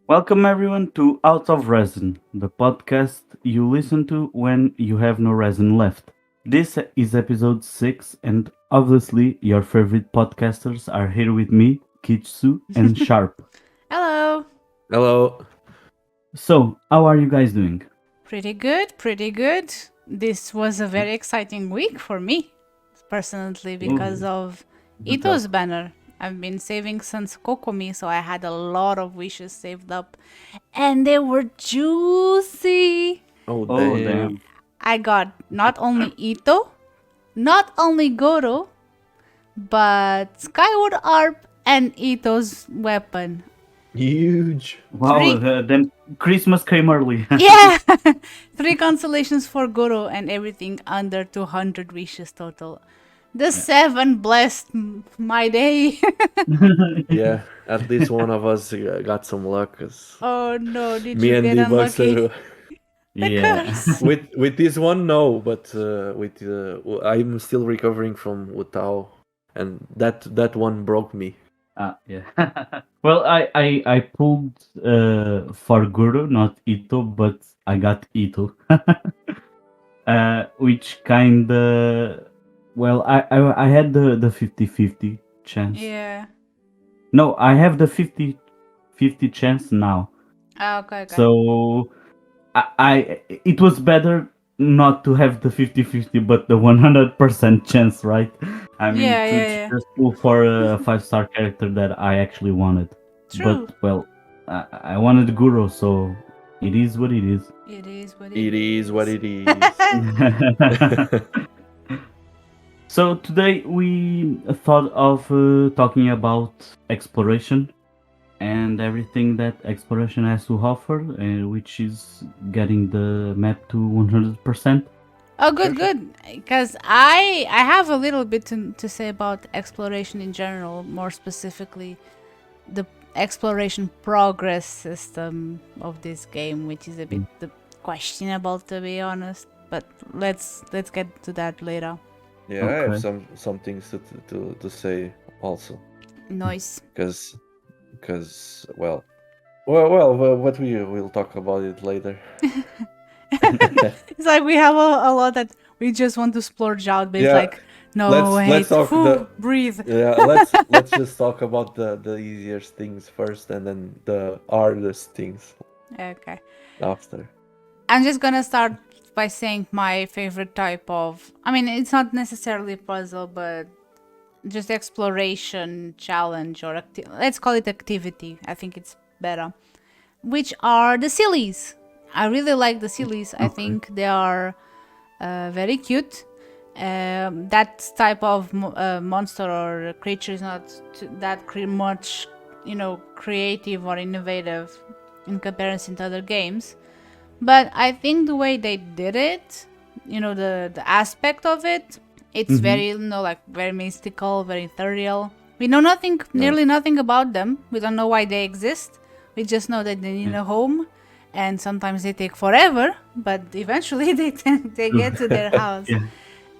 Welcome everyone to Out of Resin, the podcast you listen to when you have no resin left. This is episode 6, and obviously your favorite podcasters are here with me, Kitsu and Sharp. Hello. Hello. So, how are you guys doing? Pretty good, pretty good. This was a very exciting week for me, personally, because of Good job. Ito's banner. I've been saving since Kokomi, so I had a lot of wishes saved up, and they were juicy. Oh, Oh, damn. damn. I got not only Ito, not only Goro, but Skyward Arp and Ito's weapon. Huge. Wow, Three. then Christmas came early. Yeah! 3 constellations for Goro and everything under 200 wishes total. The 7 blessed my day. Yeah, at least one of us got some luck. 'Cause Oh no, did me you and get D-Bucks, unlucky? The Yeah. curse. with this one, no, but I'm still recovering from Wutao, and that one broke me. Yeah. Well, I pulled for Guru, not Ito, but I got Ito. Which kinda, well, I had the 50-50 chance. Yeah. No, I have the 50-50 chance now. Okay. So I it was better not to have the 50-50 but the 100% chance, right? I mean, Yeah. just pull for a 5-star character that I actually wanted. True. But well, I wanted Guru, so it is what it is. It is what It is what it is. So today we thought of talking about exploration and everything that exploration has to offer, which is getting the map to 100%. Oh, good. Because I have a little bit to say about exploration in general, more specifically the exploration progress system of this game, which is a bit questionable, to be honest. But let's get to that later. Yeah, I have Okay. some things to say also, Nice. because well, what we'll talk about it later. It's like we have a lot that we just want to splurge out, but it's Yeah, like, no, let's wait, talk breathe. Yeah, let's just talk about the easiest things first, and then the hardest things Okay. after. I'm just gonna start by saying my favorite type of. I mean, it's not necessarily a puzzle, but just exploration challenge or let's call it activity. I think it's better. Which are the sillies. I really like the sillies. I think they are very cute. That type of monster or creature is not that much, creative or innovative in comparison to other games. But I think the way they did it, the aspect of it, it's very, like very mystical, very ethereal. We know nearly nothing about them. We don't know why they exist. We just know that they need a home, and sometimes they take forever, but eventually they get to their house. Yeah,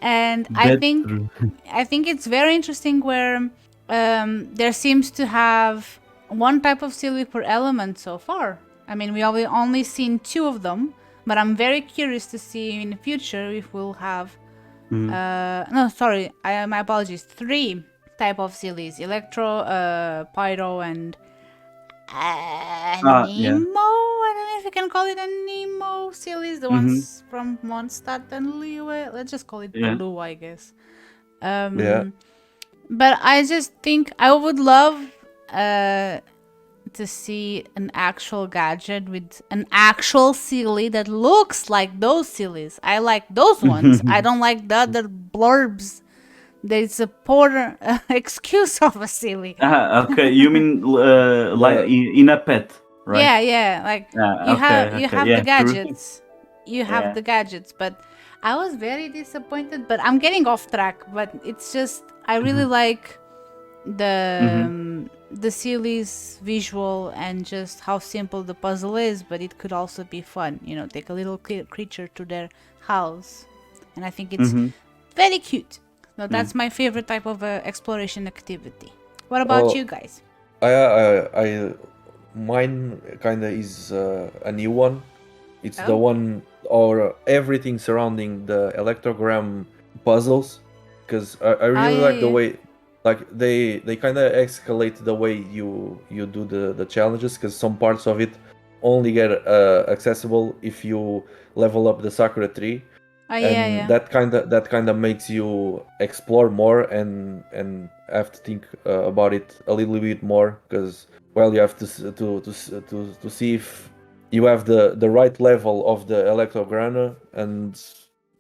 And that's true. I think it's very interesting where there seems to have one type of silly per element so far. I mean, we have only seen 2 of them, but I'm very curious to see in the future if we'll have. No, sorry, my apologies. 3 type of sillies: electro, pyro, and Yeah. Nemo. I don't know if you can call it a Nemo sillies. The ones from Mondstadt and Liyue. Let's just call it Yeah. blue, I guess. Yeah, But I just think I would love to see an actual gadget with an actual silly that looks like those sillies. I like those ones. I don't like the other blurbs. There's a poor excuse of a silly. Okay, you mean like in a pet, right? Yeah. Like Yeah, you okay, have the yeah, true. gadgets. You have Yeah. the gadgets, but I was very disappointed. But I'm getting off track. But it's just I really like the silly's visual and just how simple the puzzle is. But it could also be fun. Take a little creature to their house, and I think it's very cute. So that's my favorite type of exploration activity. What about Oh, you guys? I mine kinda is a new one. It's the Oh. one or everything surrounding the electrogram puzzles, because I really yeah, like the yeah. way, like they kind of escalate the way you do the challenges, because some parts of it only get accessible if you level up the Sakura tree, Yeah, and yeah. that kind of makes you explore more and have to think about it a little bit more, because well, you have to see if you have the right level of the electrograna, and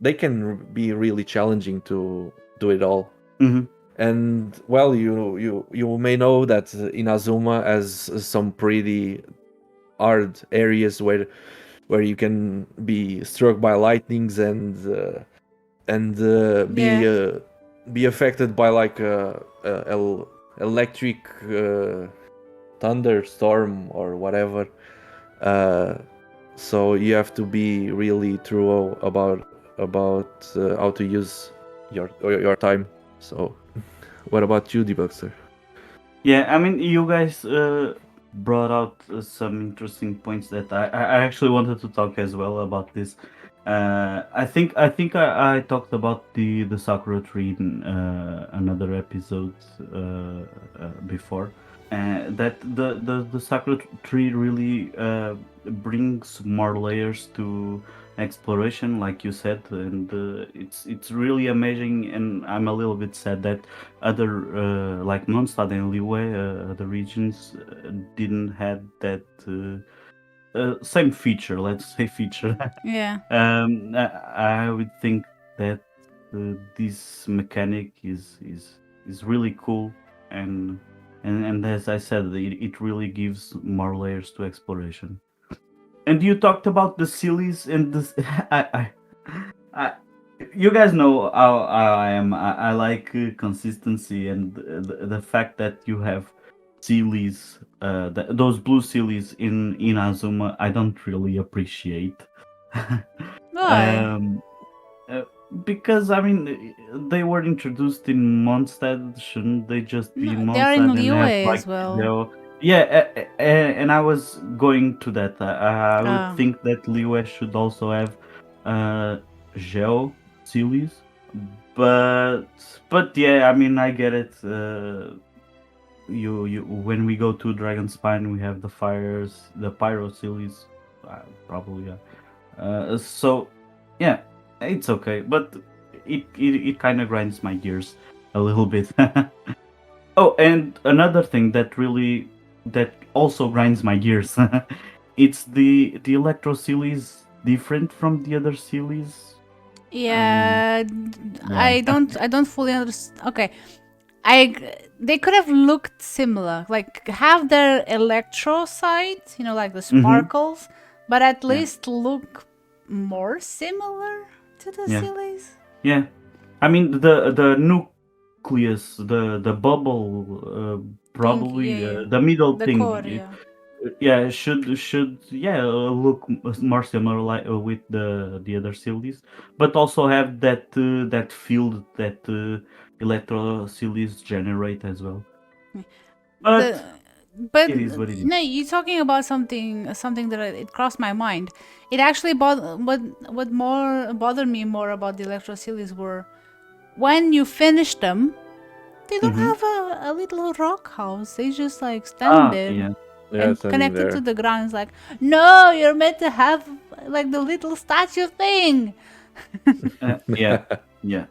they can be really challenging to do it all. Mm-hmm. And well, you may know that Inazuma has some pretty hard areas where you can be struck by lightnings and Yeah. be affected by like electric thunderstorm or whatever. So you have to be really true about how to use your time. So, what about you, Debugster? Yeah, I mean, you guys brought out some interesting points that I actually wanted to talk as well about this. I think I talked about the Sakura tree in another episode before. That the Sakura tree really brings more layers to exploration, like you said, and it's really amazing. And I'm a little bit sad that other like Mondstadt and Liyue, other regions didn't have that same feature. Let's say feature. Yeah. I would think that this mechanic is really cool, and as I said, it really gives more layers to exploration. And you talked about the sillies and this. I, you guys know how I am. I like consistency and the fact that you have sillies, those blue sillies in Azuma. I don't really appreciate. Why? um, uh, because I mean, they were introduced in Mondstadt. Shouldn't they just be No, in they're in Mondstadt and have Liyue like as well. yeah, and I was going to that. I would Oh. think that Liyue should also have gel series, but yeah, I mean, I get it. You when we go to Dragon Spine, we have the pyro series, probably yeah. So yeah, it's okay, but it kind of grinds my gears a little bit. Oh, and another thing that also grinds my gears, it's the electro series different from the other series. Yeah, Yeah. I don't fully understand. Okay, they could have looked similar, like have their electro side, like the Mm-hmm. sparkles, but at Yeah. least look more similar to the Yeah. sillies. Yeah. I mean the nucleus, the bubble, Thing, yeah, probably yeah, the middle the core, thing. yeah. Yeah, should yeah look more similar like with the other series, but also have that field that electro series generate as well. The But but it is what it is. no, you're talking about something that it crossed my mind. It actually what more bothered me more about the electro sillies were when you finish them, they don't Mm-hmm. have a little rock house. They just like stand Ah, there yeah. Yeah, and standing connected to there. the ground. It's like, no, you're meant to have like the little statue thing. Yeah, yeah.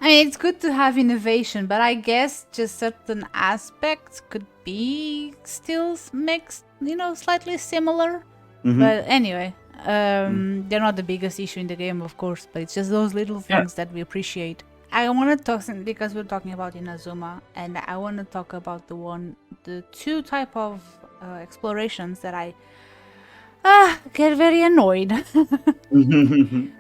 I mean, it's good to have innovation, but I guess just certain aspects could be still mixed, slightly similar. Mm-hmm. But anyway, they're not the biggest issue in the game, of course, but it's just those little Yeah. things that we appreciate. I want to talk because we're talking about Inazuma, and I want to talk about the two type of explorations that I get very annoyed,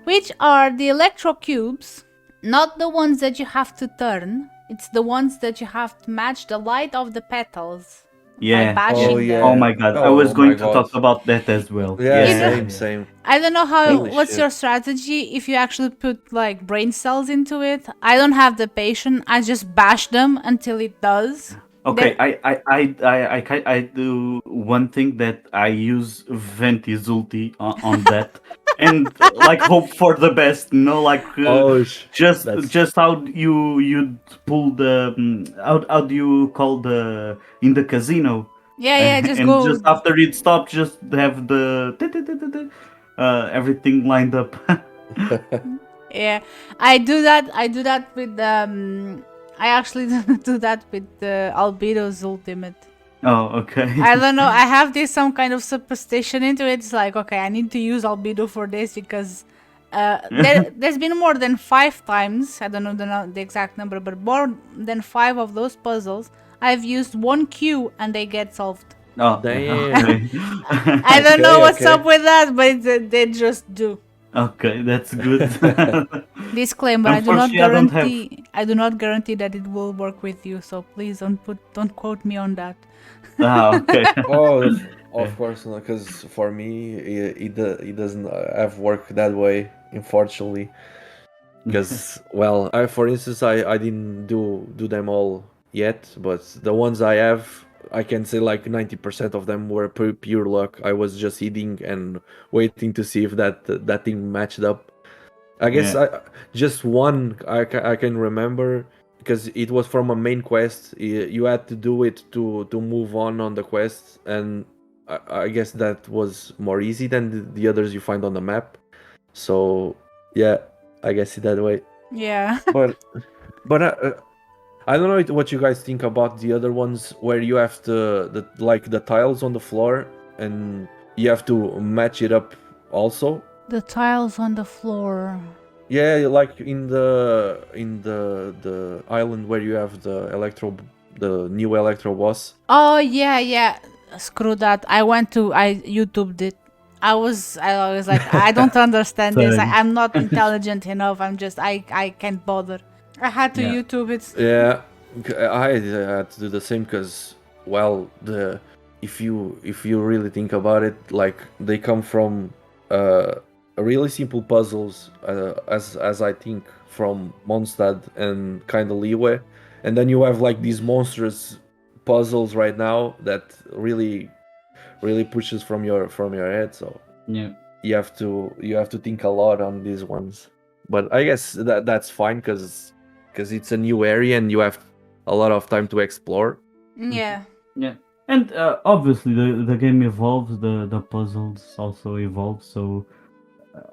which are the electro cubes, not the ones that you have to turn. It's the ones that you have to match the light of the petals by Yeah. Oh bashing Oh them. yeah. my god, I was Oh my going to god. talk about that as well. Yeah, You Yeah, know, same, yeah. same. I don't know Holy what's shit. your strategy if you actually put like brain cells into it. I don't have the patience. I just bash them until it does. Okay, I do one thing that I use Venti's ulti on that, and like hope for the best. You know, like Oh, that's just how you pull the how do you call the in the casino, Yeah, just and go. just after it stops, just have the everything lined up. Yeah, I do that. I do that with I actually do that with Albedo's ultimate. Oh, okay. I don't know. I have this some kind of superstition into it. It's like, okay, I need to use Albedo for this because there's been more than 5 times. I don't know the exact number, but more than 5 of those puzzles I've used one Q and they get solved. Oh, damn. okay. I don't know Okay, what's okay. up with that, but they just do. Okay, that's good. Disclaimer: Unfortunately, I don't have. I do not guarantee that it will work with you. So please don't quote me on that. Ah, okay. Oh, Yeah. of course, because for me, it doesn't have worked that way, unfortunately. Because, well, for instance, I didn't do them all yet, but the ones I have, I can say like 90% of them were pure luck. I was just eating and waiting to see if that thing matched up. I guess Yeah. just one I can remember because it was from a main quest. You had to do it to move on the quest, and I guess that was more easy than the others you find on the map. So yeah, I guess it that way. Yeah. But I don't know what you guys think about the other ones where you have the tiles on the floor and you have to match it up also. The tiles on the floor. Yeah, like in the island where you have the new electro boss. Oh yeah. Screw that. I YouTubed it. I was like, I don't understand this. Same. I'm not intelligent enough. I can't bother. I had to Yeah. YouTube it. Yeah, I had to do the same because, well, the if you really think about it, like they come from really simple puzzles, as I think from Mondstadt and kind of Liyue, and then you have like these monstrous puzzles right now that really pushes from your head. So Yeah. you have to think a lot on these ones. But I guess that's fine because it's a new area and you have a lot of time to explore. Yeah. Yeah. And obviously the game evolves, the puzzles also evolve, so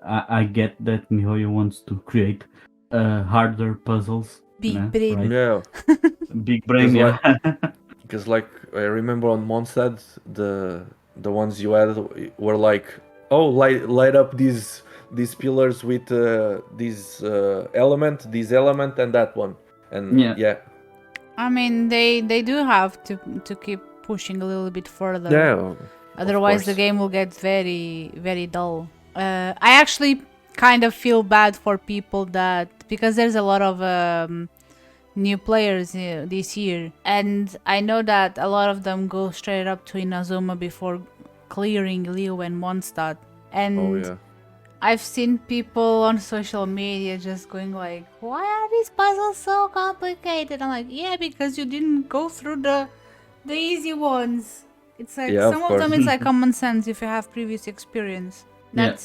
I get that miHoYo wants to create harder puzzles. Big brain. Right? Yeah, Big brain, yeah. because like I remember on Mondstadt, the ones you had were like, oh, light up these pillars with this element and that one, and Yeah. I mean, they do have to keep pushing a little bit further. yeah. Otherwise, the course. game will get very, very dull. I actually kind of feel bad for people that because there's a lot of new players this year, and I know that a lot of them go straight up to Inazuma before clearing Liyue and Mondstadt. And Oh yeah. I've seen people on social media just going like, "Why are these puzzles so complicated?" I'm like, "Yeah, because you didn't go through the easy ones." It's like Yeah, of some of them course. it's like common sense if you have previous experience. Yeah.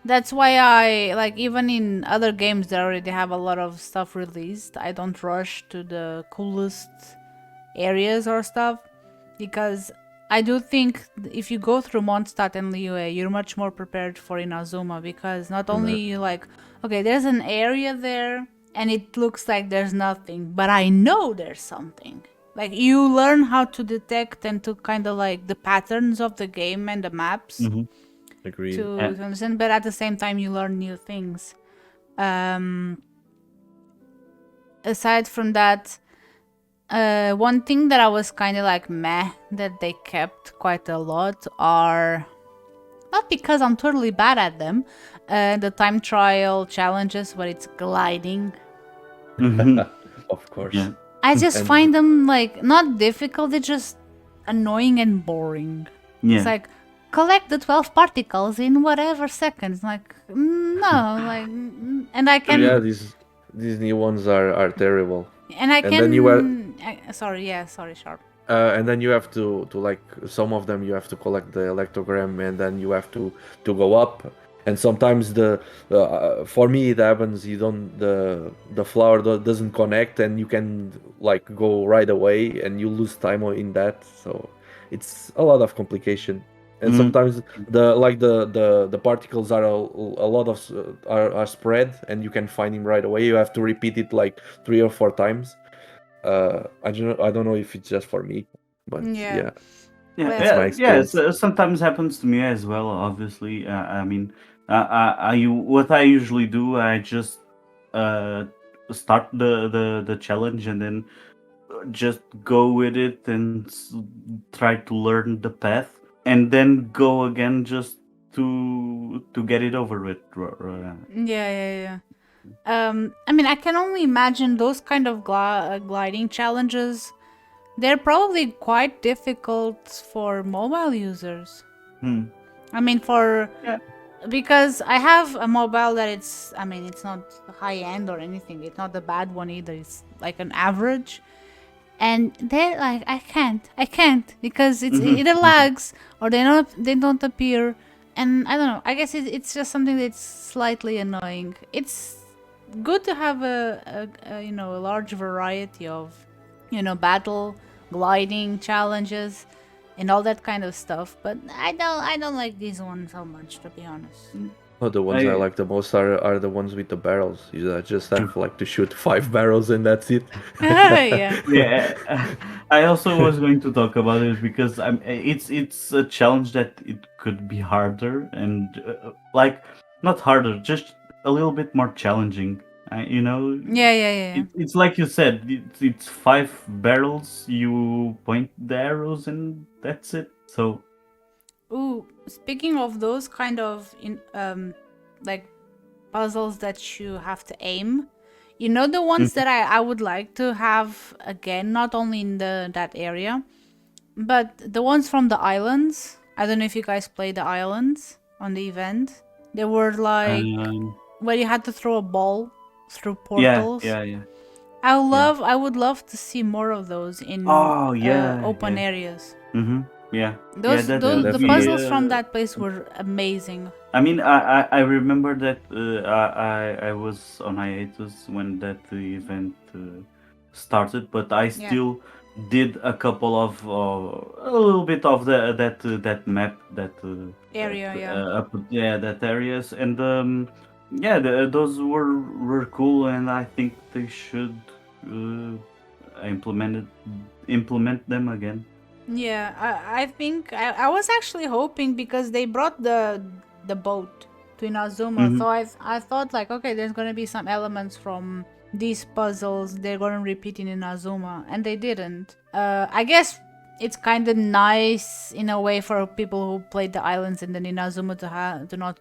That's why I like even in other games that already have a lot of stuff released, I don't rush to the coolest areas or stuff because I do think if you go through Mondstadt and Liyue, you're much more prepared for Inazuma because not only you like, okay, there's an area there and it looks like there's nothing, but I know there's something. Like you learn how to detect and to kind of like the patterns of the game and the maps Agreed. to understand, but at the same time you learn new things. Aside from that, one thing that I was kind of like meh that they kept quite a lot are not because I'm totally bad at them, the time trial challenges where it's gliding. Of course. Yeah. I just And- find them like not difficult, they're just annoying and boring. Yeah. It's like collect the 12 particles in whatever seconds. Like no, like and I can Yeah, these new ones are terrible. and I And can then you Sorry, Sharp. And then you have to like some of them you have to collect the electrogram, and then you have to go up. And sometimes for me it happens, you don't the flower doesn't connect, and you can like go right away, and you lose time in that. So it's a lot of complication. And Mm. sometimes the particles are a lot of are spread, and you can find him right away. You have to repeat it like 3 or 4 times. I don't know if it's just for me, but Yeah. Yeah, Well, that's my experience. sometimes happens to me as well. Obviously, I mean, what I usually do, I just uh, start the challenge and then just go with it and try to learn the path, and then go again just to get it over with. yeah. I mean, I can only imagine those kind of gliding challenges. They're probably quite difficult for mobile users. Hmm. I mean, Yeah. because I have a mobile that it's not high end or anything. It's not the bad one either. It's like an average. And they're like, I can't because it's Mhm. either lags or they don't appear. And I don't know. I guess it's just something that's slightly annoying. It's good to have a large variety of battle gliding challenges and all that kind of stuff. But I don't like this one so much, to be honest. Oh, the ones I I like the most are the ones with the barrels. You just have like to shoot 5 barrels, and that's it. Yeah. Yeah, I also was going to talk about it because it's a challenge that it could be harder and like not harder, just a little bit more challenging. Yeah. It's like you said, it's 5 barrels. You point the arrows and that's it. So Ooh, speaking of those kind of like puzzles that you have to aim, the ones mhm. that I would like to have again, not only in that area, but the ones from the islands. I don't know if you guys play the islands on the event. They were like um, where you had to throw a ball through yeah, portals. yeah, yeah, I yeah. love. I would love to see more of those in Oh yeah, open yeah. areas. Mm-hmm. Yeah, yeah. Those That Yeah, those would the be. definitely. puzzles from that place were amazing. I mean, I remember that I was on hiatus when that event started, but I Yeah. still did a couple of a little bit of that map Area, yeah. yeah, that areas, and yeah, those were cool, and I think they should uh, implement it, implement them again. Yeah, I think I was actually hoping because they brought the boat to Inazuma, Mm-hmm. so I thought like, okay, there's gonna be some elements from these puzzles they're gonna repeat in Inazuma, and they didn't. I guess it's kind of nice in a way for people who played the islands and then Inazuma to not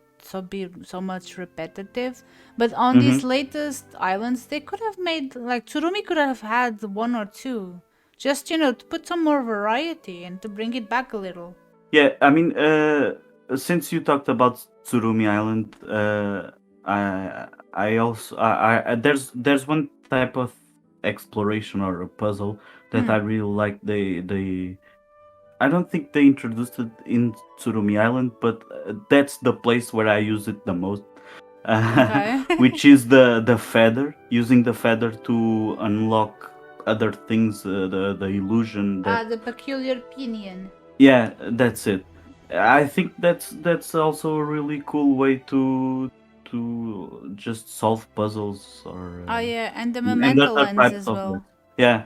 be so much repetitive. But on Mm-hmm. these latest islands, they could have made like Tsurumi could have had one or two. Just, to put some more variety and to bring it back a little. Yeah, I mean, since you talked about Tsurumi Island, I also there's one type of exploration or a puzzle that I really like. They I don't think they introduced it in Tsurumi Island, but that's the place where I use it the most. Okay. Which is the feather, using the feather to unlock other things, the illusion that. The peculiar pinion. Yeah, that's it. I think that's also a really cool way to just solve puzzles or Oh yeah, and the and memento other lens types as of that. well. Yeah,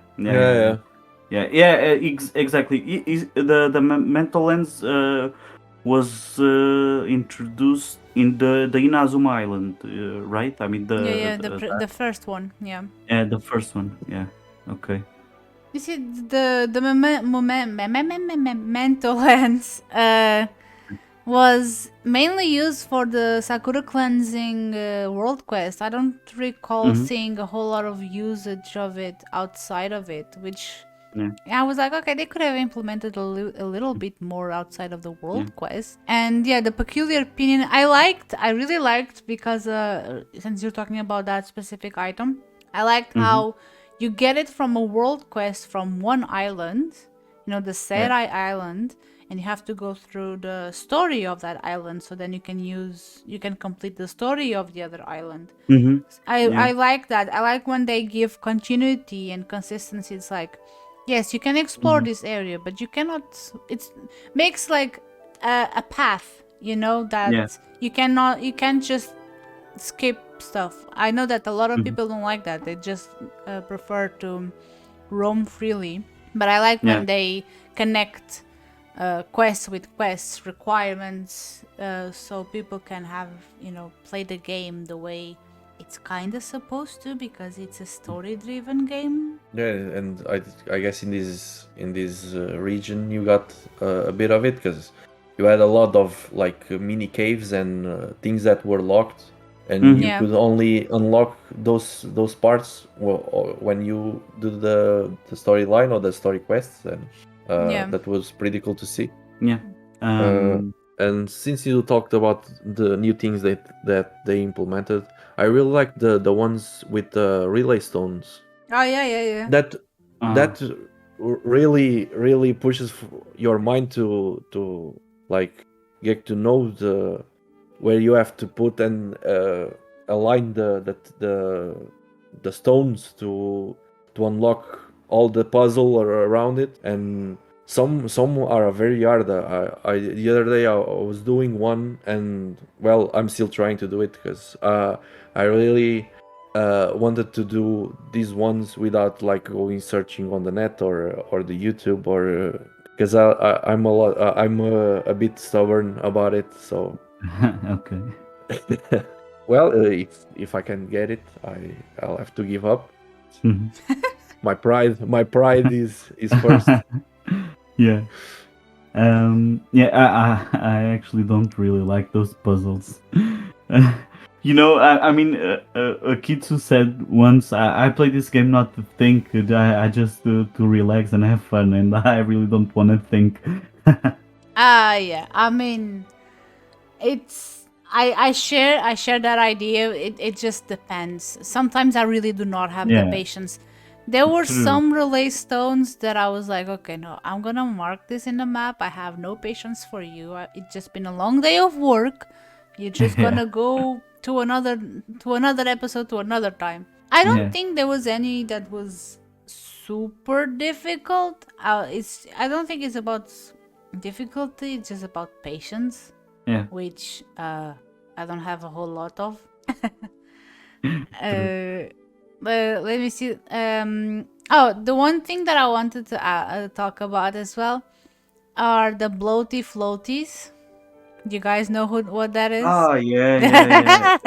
Yeah, yeah. exactly. The mental lens was introduced in the Inazuma Island, right? I mean Yeah, the first one. Yeah. the first one. Yeah. Okay. You see, the memento lens was mainly used for the Sakura cleansing world quest. I don't recall Mm-hmm. seeing a whole lot of usage of it outside of it, which Yeah. I was like, okay, they could have implemented a little bit more outside of the Yeah. world quest. And yeah, the peculiar opinion I really liked because since you're talking about that specific item, I liked Mm-hmm. how you get it from a world quest from one island, the Serai Island, and you have to go through the story of that island. So then you can complete the story of the other island. Mm-hmm. I like that. I like when they give continuity and consistency. It's like, yes, you can explore this area, but you cannot. It makes like a path, that you can't just skip stuff. I know that a lot of people don't like that. They just prefer to roam freely. But I like when they connect quests with quests, requirements, so people can have, play the game the way it's kind of supposed to, because it's a story-driven game. Yeah, and I guess in this region you got a bit of it, because you had a lot of like mini caves and things that were locked, and you could only unlock those parts when you do the storyline or the story quests, and that was pretty cool to see. Yeah. And since you talked about the new things that they implemented, I really like the ones with the relay stones. Oh yeah. That really pushes your mind to like get to know where you have to put and align the stones to unlock all the puzzle around it. And some are very hard. The other day I was doing one, and well, I'm still trying to do it, because I really wanted to do these ones without like going searching on the net or the YouTube, or because I'm a bit stubborn about it. So Okay. well, if I can get it, I'll have to give up. My pride is first. Yeah. I actually don't really like those puzzles. I mean, Kitsu said once, I play this game not to think, I just to relax and have fun, and I really don't want to think. Yeah. I mean, it's I share that idea. It just depends. Sometimes I really do not have the patience. There were some relay stones that I was like, okay, no, I'm gonna mark this in the map. I have no patience for you. It's just been a long day of work. You're just gonna go to another episode to another time. I don't think there was any that was super difficult. I don't think it's about difficulty. It's just about patience. Yeah. Which I don't have a whole lot of. Let me see. The one thing that I wanted to talk about as well are the bloaty floaties. Do you guys know what that is? Oh yeah.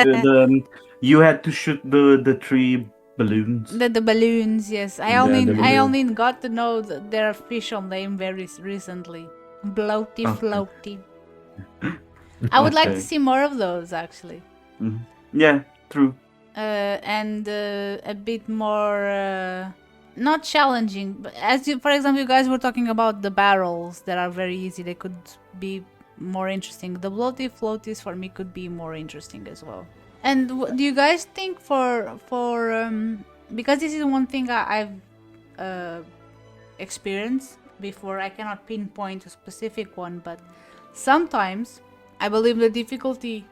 You had to shoot the 3 balloons. The balloons, yes. I only got to know their official name very recently. Bloaty floaty. I would like to see more of those, actually. Yeah, true. And a bit more not challenging, but for example, you guys were talking about the barrels that are very easy. They could be more interesting. The bloaty floaties for me could be more interesting as well. And do you guys think for because this is one thing I've experienced before, I cannot pinpoint a specific one, but sometimes I believe the difficulty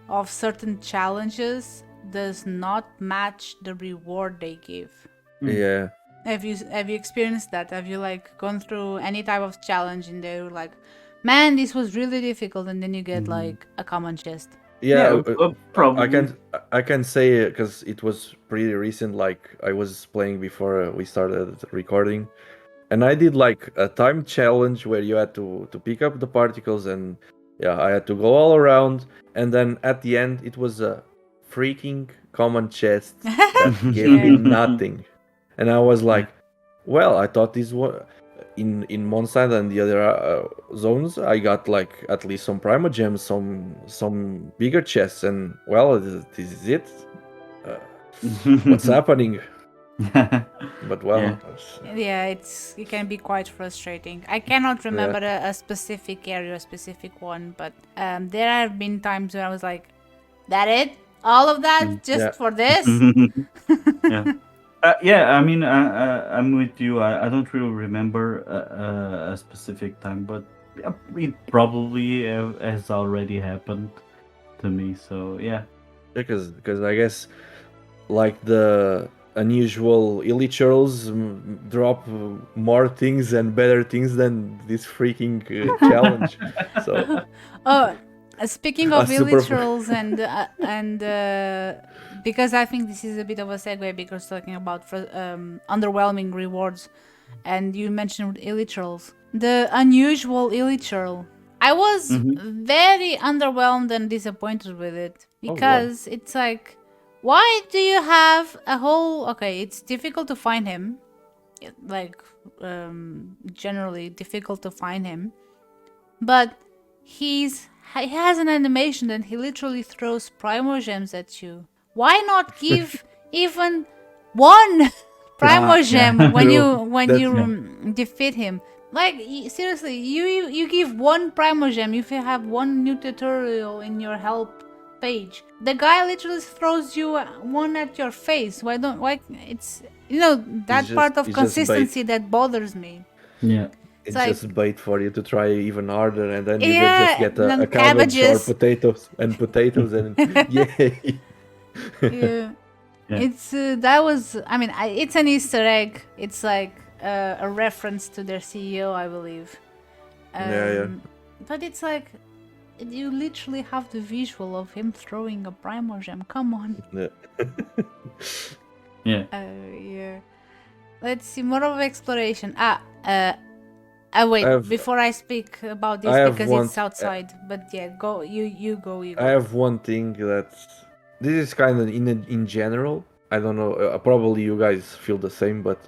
of certain challenges does not match the reward they give. Yeah. Have you experienced that? Have you like gone through any type of challenge and they were like, man, this was really difficult, and then you get like a common chest? Yeah, probably. I can say, because it was pretty recent. Like I was playing before we started recording, and I did like a time challenge where you had to pick up the particles, and I had to go all around, and then at the end it was a freaking common chest that gave me nothing, and I was like, well, I thought this was in Mondstadt and the other zones I got like at least some primogems, some bigger chests, and well, this is it. What's happening? But well, it can be quite frustrating. I cannot remember a specific area, a specific one, but there have been times where I was like, that it? All of that just for this? Yeah, I mean, I'm with you. I don't really remember a specific time, but yeah, it probably has already happened to me. So yeah. Because I guess like the unusual Illichurls drop more things and better things than this freaking challenge. So Oh, speaking a of super illiterals and because I think this is a bit of a segue because talking about underwhelming rewards, and you mentioned illiterals, the unusual illiteral. I was Hmm. very underwhelmed and disappointed with it oh why? because it's like, why do you have a whole? Okay, it's difficult to find him, like generally difficult to find him, but he has an animation that he literally throws primogems at you. Why not give even one primogem Yeah. when True. you That's Yeah. defeat him? Like seriously, you give one primogem if you have one new tutorial in your help page. The guy literally throws you one at your face. Why it's that part of it's just bait. consistency that bothers me. Yeah. It's It's like, just bait for you to try even harder, and then you just yeah, get and then a cabbage or cabbages. potatoes, and yay! Yeah. Yeah. It's that was. I mean, it's an Easter egg. It's like a reference to their CEO, I believe. Yeah. But it's like you literally have the visual of him throwing a primogem. Come on. Yeah. Yeah. Yeah. Let's see more of exploration. Wait. I have Before I speak about I this have because one it's outside. But yeah, go. You go. You I go. have one thing that this is kind of in general. I don't know. Probably you guys feel the same, but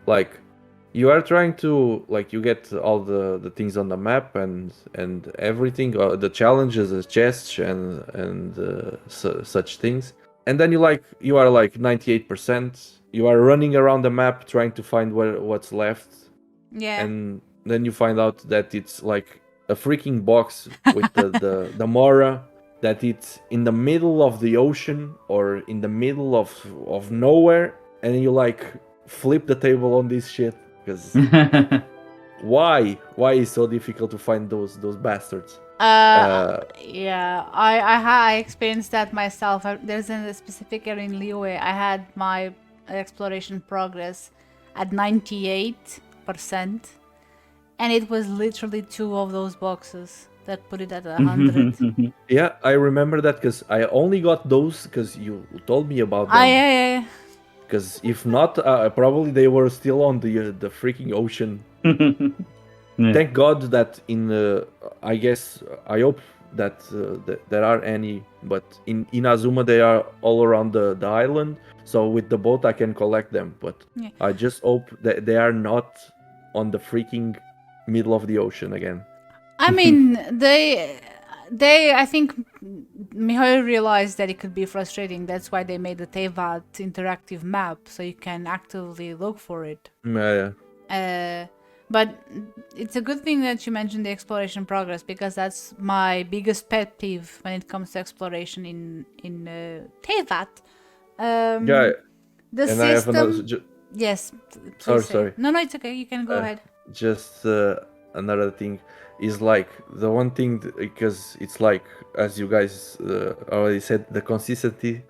like you are trying to like you get all the things on the map and everything, the challenges, the chests and such things, and then you are like 98%. You are running around the map trying to find what's left, Yeah. and then you find out that it's like a freaking box with the Mora, that it's in the middle of the ocean or in the middle of nowhere, and you like flip the table on this shit because why is so difficult to find those bastards? Yeah, I experienced that myself. There's a specific area in Liyue. I had my exploration progress at 98%, and it was literally two of those boxes that put it at 100. Yeah, I remember that because I only got those because you told me about Ah, them. yeah. Because if not, probably they were still on the freaking ocean. Yeah. Thank God that I guess I hope that there are any, but in Azuma they are all around the island. So with the boat I can collect them, but Yeah. I just hope that they are not on the freaking middle of the ocean again. I mean, I think miHoYo realized that it could be frustrating. That's why they made the Teyvat interactive map, so you can actively look for it. Yeah. But it's a good thing that you mentioned the exploration progress, because that's my biggest pet peeve when it comes to exploration in Teyvat. Yeah, The and I have another. system. Yes, Oh, please say. sorry. No, it's okay. You can go ahead. Just another thing is like the one thing because it's like, as you guys already said, the consistency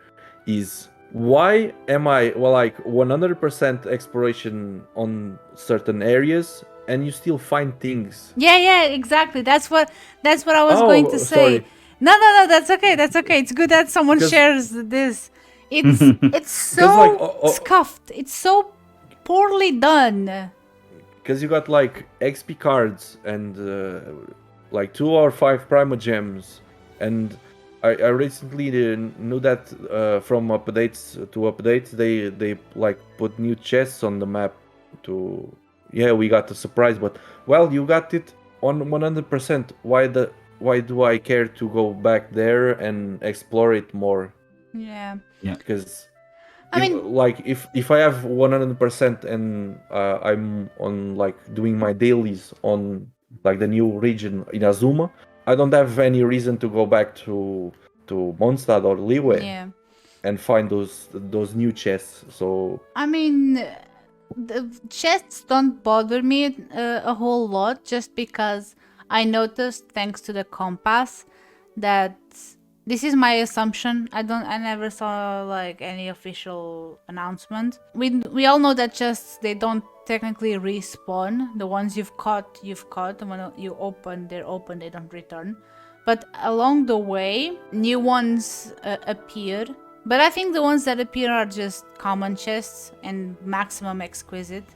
is why am I like 100% exploration on certain areas and you still find things. Yeah, exactly. That's what I was going to say. Sorry. No, that's okay. That's okay. It's good that someone shares this. It's so like, scuffed. It's so poorly done. Because you got like XP cards and like 2 or 5 primogems, and I recently knew that from updates to updates they like put new chests on the map to we got a surprise, but well, you got it on 100%. Why do I care to go back there and explore it more? Yeah. Because I mean, like if I have 100% and I'm on like doing my dailies on like the new region in Azuma, I don't have any reason to go back to Mondstadt or Liyue. yeah. and find those new chests. So I mean, the chests don't bother me a whole lot, just because I noticed, thanks to the compass, that this is my assumption. I never saw like any official announcement. We all know that chests, they don't technically respawn. The ones you've caught, and when you open, they're open, they don't return. But along the way, new ones appear. But I think the ones that appear are just common chests and maximum exquisite.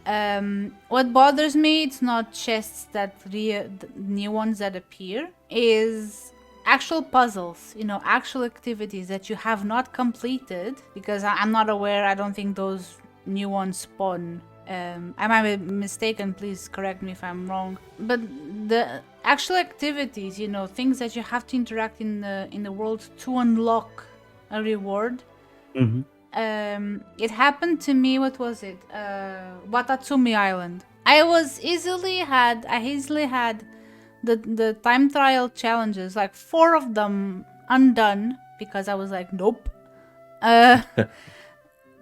What bothers me, it's not chests that the new ones that appear, is actual puzzles, actual activities that you have not completed, because I'm not aware. I don't think those new ones spawn. I might be mistaken, please correct me if I'm wrong. But the actual activities, things that you have to interact in the world to unlock a reward. Mm-hmm. It happened to me. What was it? Watatsumi Island. I easily had the time trial challenges, like 4 of them undone, because I was like, nope. And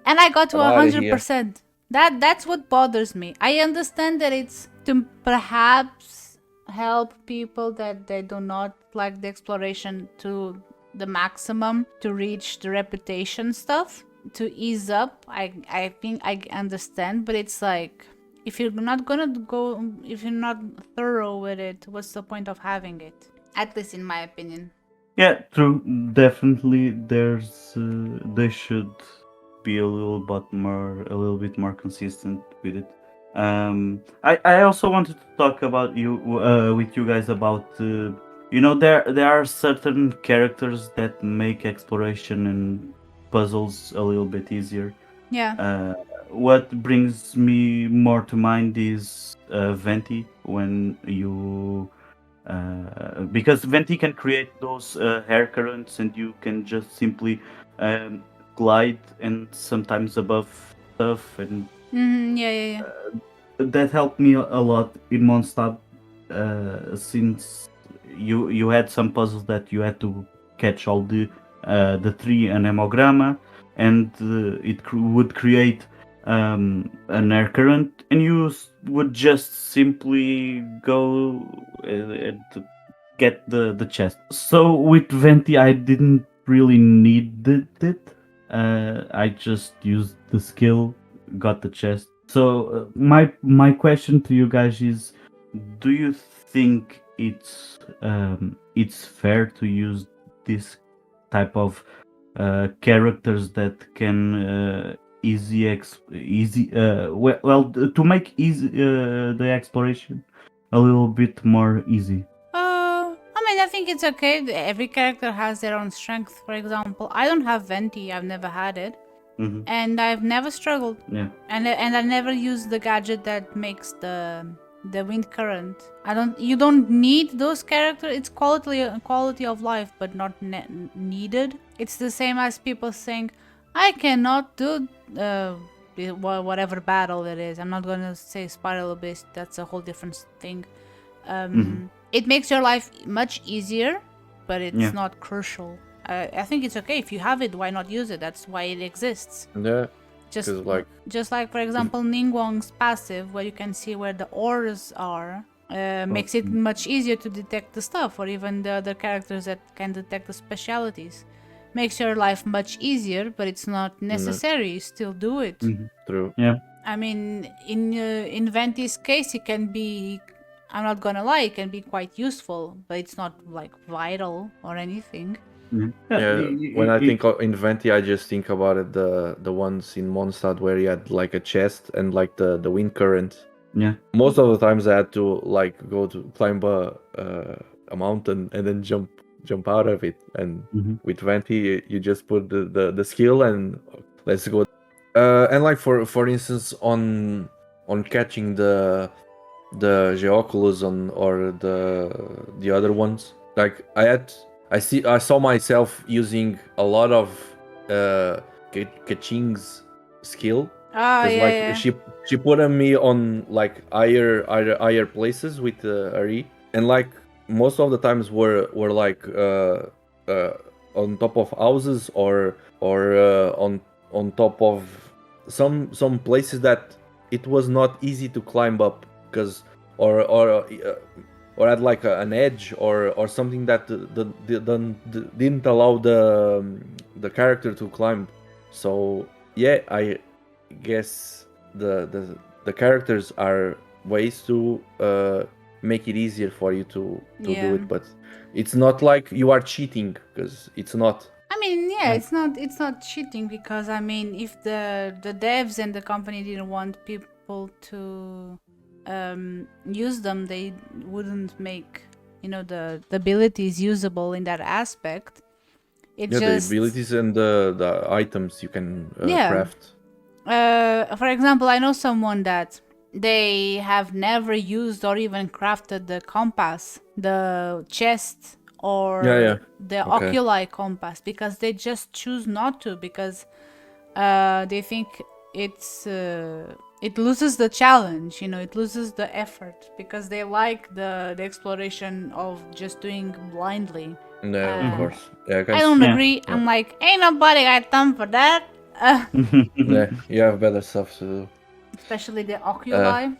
I got to 100%. That's what bothers me. I understand that it's to perhaps help people that they do not like the exploration to the maximum, to reach the reputation stuff, to ease up. I think I understand, but it's like, if you're not thorough with it, what's the point of having it? At least in my opinion. Yeah, true. Definitely, they should be a little bit more consistent with it. I also wanted to talk about with you guys about there are certain characters that make exploration and puzzles a little bit easier. Yeah. What brings me more to mind is Venti, when you because Venti can create those hair currents, and you can just simply glide and sometimes above stuff, and Yeah. that helped me a lot in Mondstadt, since you had some puzzles that you had to catch all the 3 anemogramma, and would create an air current, and you would just simply go and get the chest. So with Venti, I didn't really need it. I just used the skill, got the chest. So my question to you guys is, do you think it's fair to use this type of characters that can to make easy the exploration a little bit more easy? I think it's okay. Every character has their own strength. For example, I don't have Venti. I've never had it. Mm-hmm. And I've never struggled. Yeah. And I never used the gadget that makes the wind current. You don't need those characters. It's quality of life, but not needed. It's the same as people saying, I cannot do whatever battle it is. I'm not gonna say Spiral Abyss. That's a whole different thing. It makes your life much easier, but it's not crucial. I think it's okay if you have it. Why not use it? That's why it exists. Yeah. Just like for example, Ningguang's passive, where you can see where the ores are, makes it much easier to detect the stuff, or even the other characters that can detect the specialities. Makes your life much easier, but it's not necessary. You still do it. True. Yeah. I mean, in Venti's case, it can be, I'm not gonna lie, it can be quite useful, but it's not like vital or anything. Yeah, when I think of Inventi, I just think about it, the ones in Mondstadt where you had like a chest and like the wind current. Yeah. Most of the times I had to like go to climb a mountain and then jump out of it. And with Venti, you just put the skill and let's go. And like for instance, on catching the Geoculus or the other ones, like I saw myself using a lot of Kaching's skill. Yeah. She put me on like higher places with Ari, and like most of the times were like on top of houses or on top of some places that it was not easy to climb up because or had like an edge or something that didn't allow the character to climb. So yeah, I guess the characters are ways to make it easier for you to do Yeah. it, but it's not like you are cheating because it's not. I mean, yeah, it's not cheating because I mean, if the devs and the company didn't want people to use them, they wouldn't make the abilities usable in that aspect. It Yeah, just the abilities and the items you can Yeah. craft. For example, I know someone that they have never used or even crafted the compass, the chest, or Yeah. the Okay. oculi compass because they just choose not to because they think it loses the challenge, it loses the effort because they like the exploration of just doing blindly. Yeah, of course. Yeah, I don't Yeah. agree. I'm like, ain't nobody got time for that. yeah, you have better stuff to do. Especially the oculi.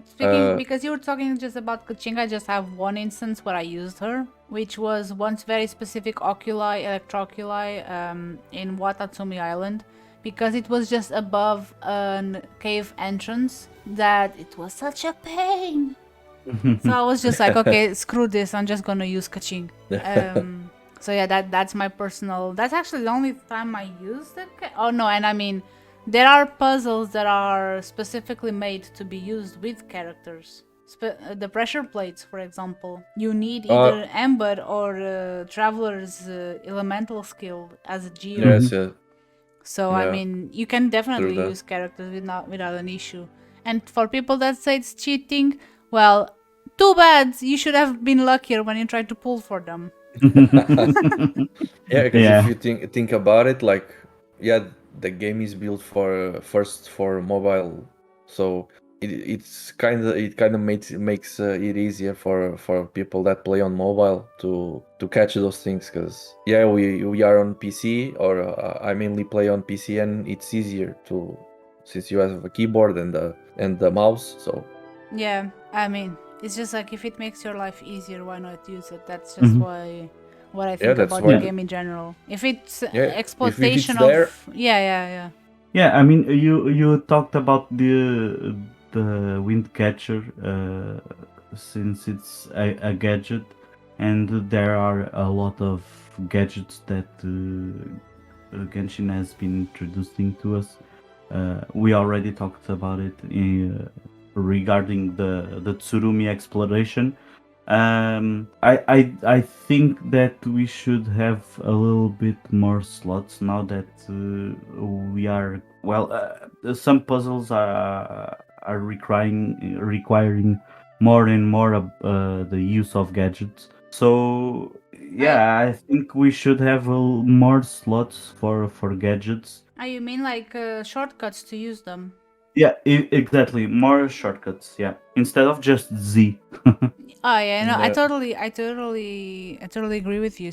Speaking because you were talking just about Kaching, I just have one instance where I used her, which was once very specific oculi, electroculi, in Watatsumi Island, because it was just above a cave entrance that it was such a pain. So I was just like, okay, screw this, I'm just gonna use Kaching. So yeah, that's my personal. That's actually the only time I used it. Oh no, and I mean, there are puzzles that are specifically made to be used with characters. The pressure plates, for example, you need either Ember or Traveler's elemental skill as a geo. Yes, yeah. So I Yeah. mean, you can definitely True that. use characters without an issue. And for people that say it's cheating, well, too bad. You should have been luckier when you tried to pull for them. Yeah, because Yeah. if you think about it, like, yeah, the game is built for first for mobile, so it kind of makes it easier for people that play on mobile to catch those things. Because yeah, we are on PC, or I mainly play on PC, and it's easier to since you have a keyboard and the mouse. So Yeah, I mean, it's just like if it makes your life easier, why not use it? That's just what I think that's about why the game in general. If it's Yeah, if it's exploitation there- of yeah. Yeah, I mean, you talked about the wind catcher since it's a gadget, and there are a lot of gadgets that Genshin has been introducing to us. We already talked about it regarding the Tsurumi exploration. I think that we should have a little bit more slots now that we are some puzzles are requiring more and more of the use of gadgets. So yeah, I think we should have more slots for gadgets. You mean like shortcuts to use them? Yeah, exactly. More shortcuts. Yeah, instead of just Z. Oh yeah, no, I Yeah. totally agree with you.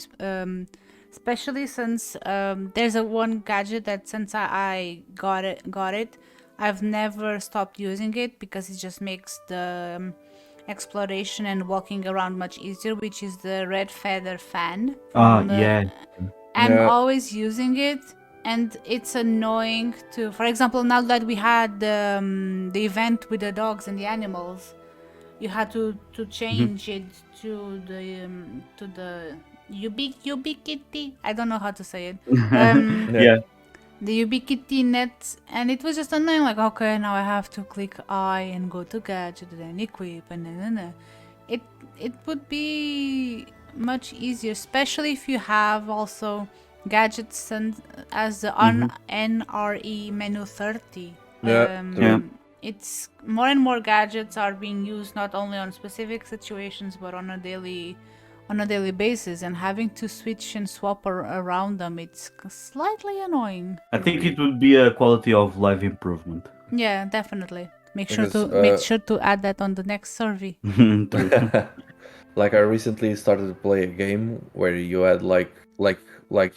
Especially since there's a one gadget that since I got it, I've never stopped using it because it just makes the exploration and walking around much easier, which is the red feather fan. Yeah. I'm Yeah. always using it, and it's annoying to. For example, now that we had the event with the dogs and the animals, you had to change it to the ubiquity. I don't know how to say it. Yeah. The ubiquity net, and it was just annoying. Like, okay, now I have to click I and go to gadget and then equip and then. It would be much easier, especially if you have also gadgets and as the NRE menu 30. Yeah, true. It's more and more gadgets are being used not only on specific situations but on a daily basis, and having to switch and swap around them, it's slightly annoying. I think it would be a quality of life improvement. Yeah, definitely. Make Because, sure to add that on the next survey. True. Like I recently started to play a game where you had like like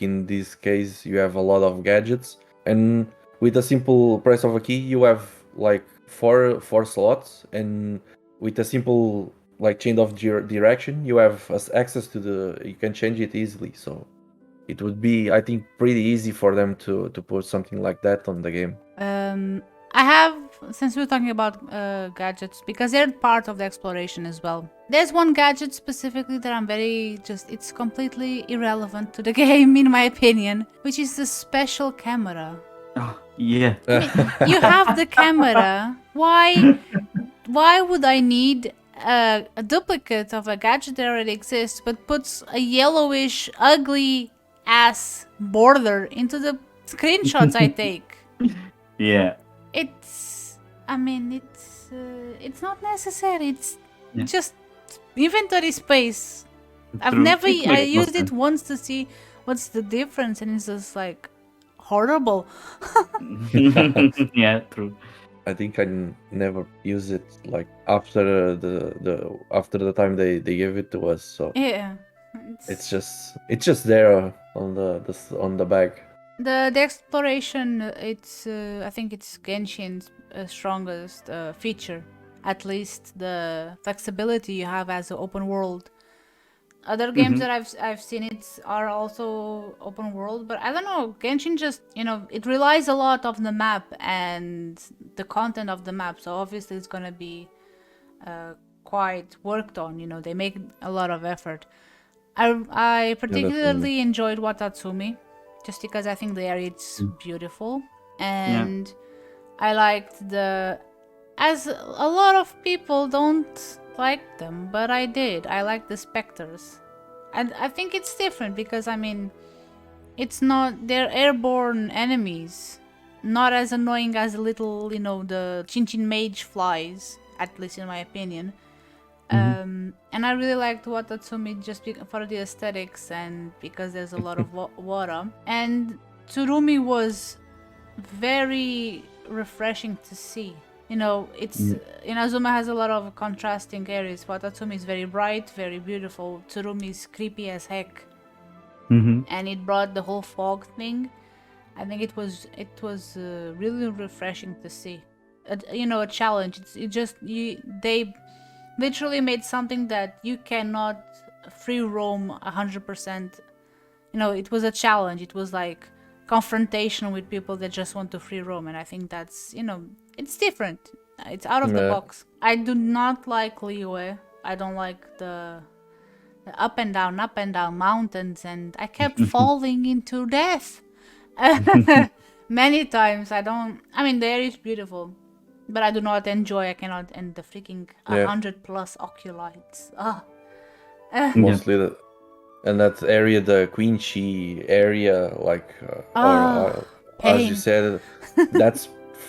in this case you have a lot of gadgets, and with a simple press of a key you have like four slots, and with a simple like change of direction you have access to you can change it easily. So it would be, I think, pretty easy for them to put something like that on the game. I have, since we're talking about gadgets, because they're part of the exploration as well. There's one gadget specifically that I'm it's completely irrelevant to the game, in my opinion, which is the special camera. Oh, yeah. I mean, you have the camera. Why would I need a duplicate of a gadget that already exists, but puts a yellowish, ugly ass border into the screenshots I take? Yeah. I mean, it's not necessary. It's Yeah. just inventory space. I Makes more used it sense. once to see what's the difference, and it's just like horrible. Yeah, true. I think I never use it like after the time they gave it to us. So Yeah, it's just there on the bag. the exploration. I think it's Genshin's strongest feature. At least the flexibility you have as an open world. Other games that I've seen are also open world, but I don't know. Genshin just it relies a lot on the map and the content of the map, so obviously it's gonna be quite worked on. They make a lot of effort. I particularly enjoyed Watatsumi, just because I think the area is beautiful, and I liked as a lot of people don't like them, but I did. I like the specters. And I think it's different because, I mean, they're airborne enemies. Not as annoying as the little, the Chinchin mage flies, at least in my opinion. And I really liked Watatsumi just for the aesthetics and because there's a lot of water. And Tsurumi was very refreshing to see. Inazuma has a lot of contrasting areas. Watatsumi is very bright, very beautiful. Tsurumi is creepy as heck, and it brought the whole fog thing. I think it was really refreshing to see. A challenge. They literally made something that you cannot free roam 100%. It was a challenge. It was like confrontation with people that just want to free roam, and I think that's it's different. It's out of the box. I do not like Liyue. I don't like the up and down mountains, and I kept falling into death many times. I mean, the area is beautiful, but I do not enjoy. I cannot end the freaking 100 plus oculites. Mostly and that area, the Quincy area, like as you pain. said, that's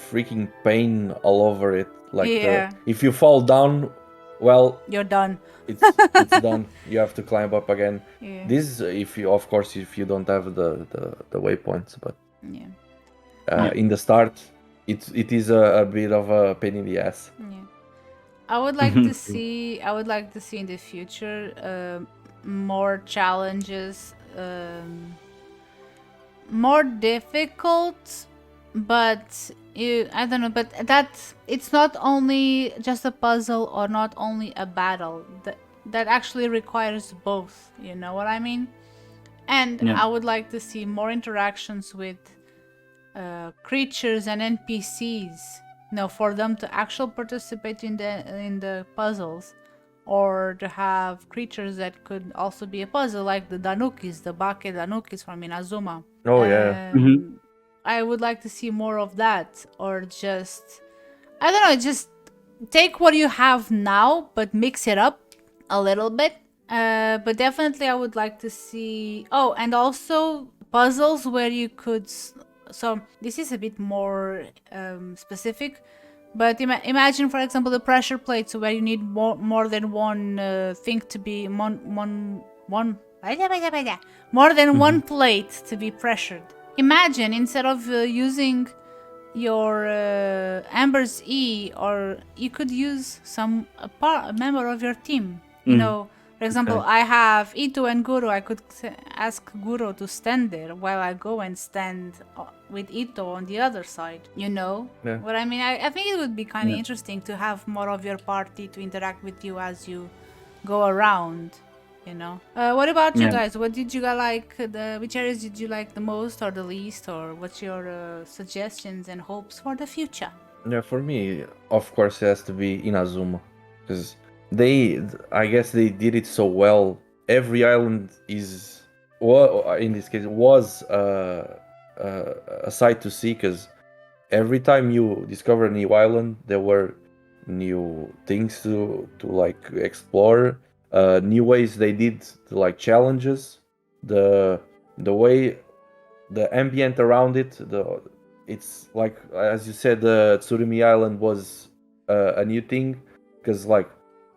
freaking pain all over it. Like Yeah. if you fall down, well, You're done. it's done. You have to climb up again. Yeah. This, if you don't have the waypoints, but Yeah. in the start, it is a bit of a pain in the ass. Yeah. I would like to see in the future more challenges, more difficult, but I don't know, but it's not only just a puzzle or not only a battle. That actually requires both, you know what I mean? And I would like to see more interactions with creatures and NPCs, for them to actually participate in the puzzles, or to have creatures that could also be a puzzle, like the Danukis, the Bake Danukis from Inazuma. Oh yeah. I would like to see more of that, or just, I don't know, just take what you have now, but mix it up a little bit. But definitely I would like to see, and also puzzles where you could, so this is a bit more specific, but imagine, for example, the pressure plates where you need more than one thing to be, more than one plate to be pressured. Imagine, instead of using your Amber's E, or you could use a member of your team, For example, I have Ito and Guru. I could ask Guru to stand there while I go and stand with Ito on the other side. You know what I mean? I think it would be kind of interesting to have more of your party to interact with you as you go around. You know. What about you guys? What did you like? Which areas did you like the most or the least? Or what's your suggestions and hopes for the future? Yeah, for me, of course, it has to be Inazuma, because I guess they did it so well. Every island is, well, in this case, was a sight to see, because every time you discover a new island, there were new things to like explore, new ways they did to like challenges, the way the ambient around it, it's like, as you said, the Tsurumi Island was a new thing, because like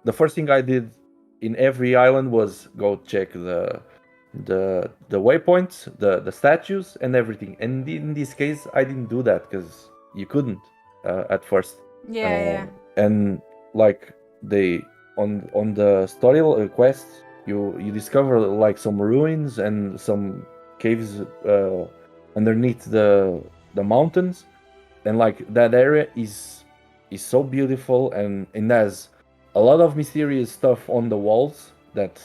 the first thing I did in every island was go check the waypoints, the statues and everything. And in this case, I didn't do that because you couldn't at first. Yeah. And like they on the story quest, you discover like some ruins and some caves underneath the mountains, and like that area is so beautiful, and it has a lot of mysterious stuff on the walls that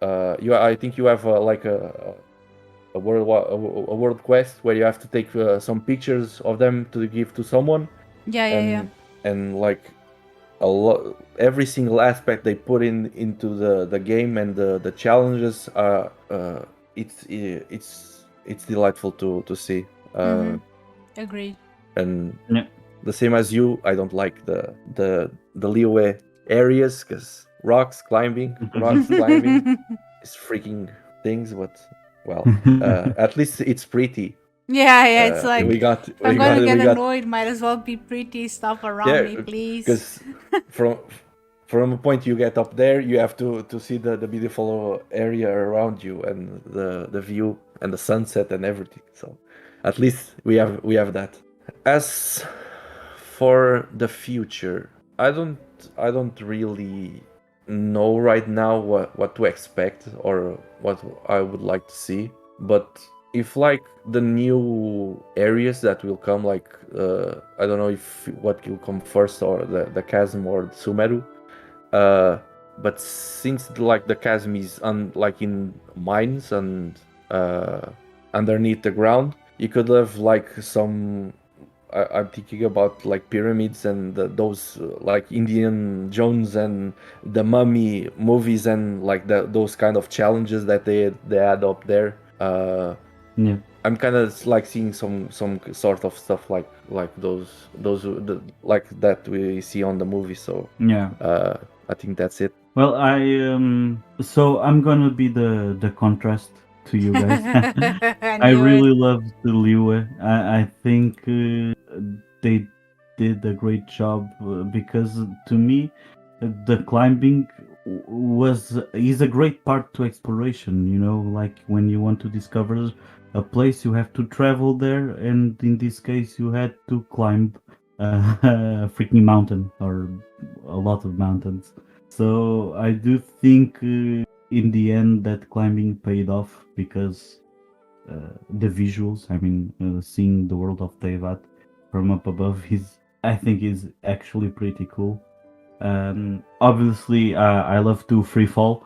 I think you have like a world quest where you have to take some pictures of them to give to someone. And like every single aspect they put into the game, and the challenges are it's delightful to see. Agreed. And the same as you, I don't like the Liyue areas, because rocks climbing is freaking things, but well, at least it's pretty. It's like, if I'm gonna get annoyed, might as well be pretty stuff around me, please. Because from a point you get up there, you have to see the beautiful area around you, and the view and the sunset and everything. So at least we have that. As for the future, I don't really know right now what to expect or what I would like to see. But if like the new areas that will come, like I don't know if what will come first, or the chasm or the Sumeru. But since like the chasm is like in mines and underneath the ground, you could have like some. I'm thinking about like pyramids and those like Indiana Jones and the Mummy movies, and like those kind of challenges that they had up there. I'm kind of like seeing some sort of stuff like those like that we see on the movie. So I think that's it. Well, so I'm gonna be the contrast to you guys. I really love the Liyue. I think they did a great job, because to me the climbing is a great part to exploration. You know, like when you want to discover a place, you have to travel there, and in this case you had to climb a freaking mountain, or a lot of mountains. So I do think in the end that climbing paid off, because the visuals, I mean, seeing the world of Teyvat from up above I think is actually pretty cool. Obviously, I love to free fall.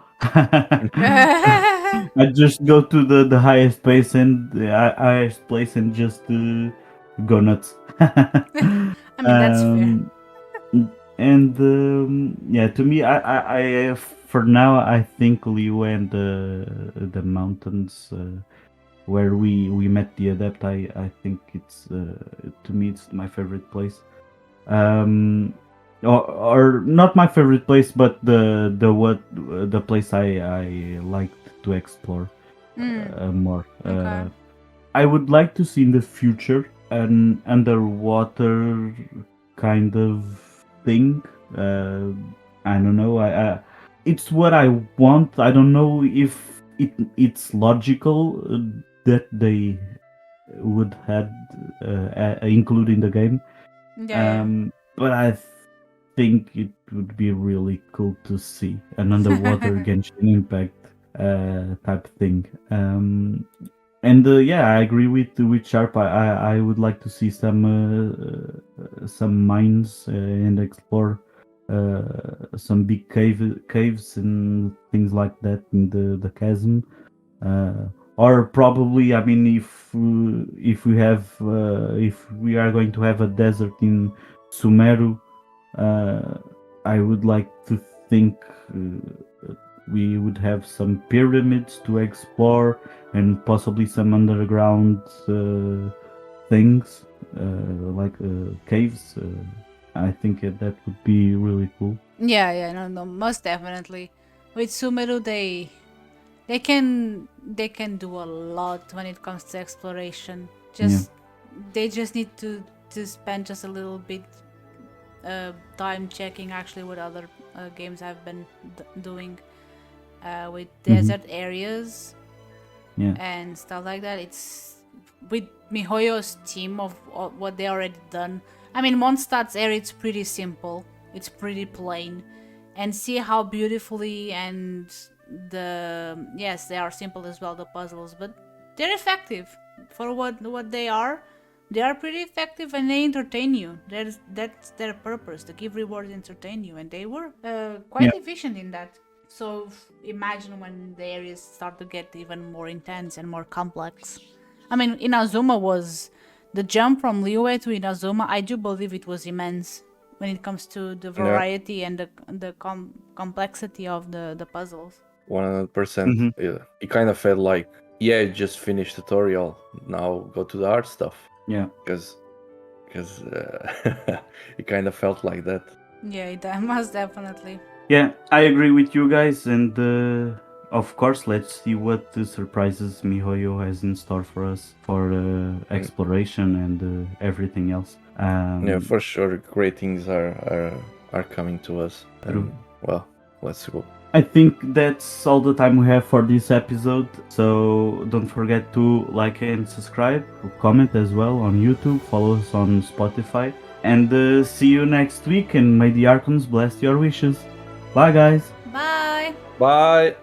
I just go to the highest place and just go nuts. I mean, that's fair. And to me, I for now I think Liyue and the mountains where we met the Adept, I think it's to me it's my favorite place. Or not my favorite place, but the place I liked to explore more. Okay. I would like to see in the future an underwater kind of thing. I don't know. It's what I want. I don't know if it's logical that they would have include in the game. Yeah. But I think it would be really cool to see an underwater Genshin Impact type thing. And yeah, I agree with Sharp. I would like to see some mines and explore some big caves and things like that in the chasm. Or probably, I mean, if we have if we are going to have a desert in Sumeru, I would like to think we would have some pyramids to explore and possibly some underground things like caves. I think that would be really cool. Yeah, no, most definitely. With Sumeru, they can do a lot when it comes to exploration. They just need to spend just a little bit time checking actually what other games I've been doing with desert areas and stuff like that. It's with miHoYo's team of what they already done. I mean, Mondstadt's area, it's pretty simple. It's pretty plain. And see how beautifully and yes, they are simple as well, the puzzles, but they're effective for what they are. They are pretty effective and they entertain you. That's their purpose, to give rewards, entertain you, and they were quite efficient in that. So imagine when the areas start to get even more intense and more complex. I mean, Inazuma was the jump from Liyue to Inazuma. I do believe it was immense when it comes to the variety and the complexity of the puzzles. 100%. It kind of felt like, yeah, just finished tutorial. Now go to the art stuff. Yeah, because it kind of felt like that. Yeah, it most definitely. Yeah, I agree with you guys, and of course, let's see what surprises miHoYo has in store for us for exploration and everything else. Yeah, for sure, great things are coming to us. Well, let's go. I think that's all the time we have for this episode. So don't forget to like and subscribe, comment as well on YouTube, follow us on Spotify, and see you next week. And may the archons bless your wishes. Bye, guys. Bye. Bye.